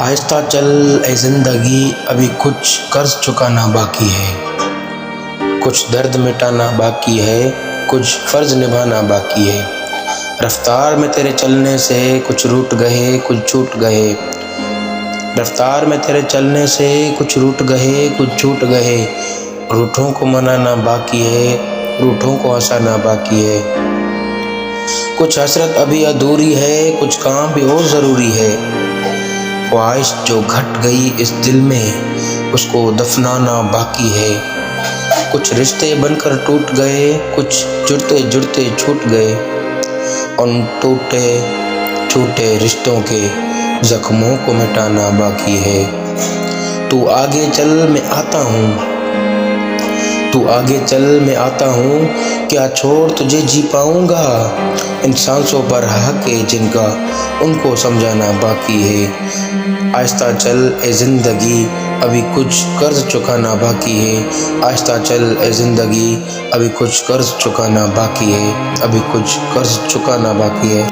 आहिस्ता चल ए जिंदगी, अभी कुछ कर्ज चुकाना बाकी है। कुछ दर्द मिटाना बाकी है, कुछ फर्ज निभाना बाकी है। रफ्तार में तेरे चलने से कुछ रूठ गए, कुछ छूट गए। रफ्तार में तेरे चलने से कुछ रूठ गए, कुछ छूट गए। रूठों को मनाना बाकी है, रूठों को हंसाना बाकी है। कुछ हसरत अभी अधूरी है, कुछ काम भी और ज़रूरी है। ख्वाहिश जो घट गई इस दिल में, उसको दफनाना बाकी है। कुछ रिश्ते बनकर टूट गए, कुछ जुड़ते जुड़ते छूट गए। उन टूटे छूटे रिश्तों के जख्मों को मिटाना बाकी है। तू आगे चल मैं आता हूँ, तू आगे चल मैं आता हूँ। क्या छोड़ तुझे जी पाऊँगा? इन सांसों पर हक है जिनका, उनको समझाना बाकी है। आहिस्ता चल ए ज़िंदगी, अभी कुछ कर्ज चुकाना बाकी है। आहिस्ता चल ए ज़िंदगी, अभी कुछ कर्ज चुकाना बाकी है। अभी कुछ कर्ज चुकाना बाकी है।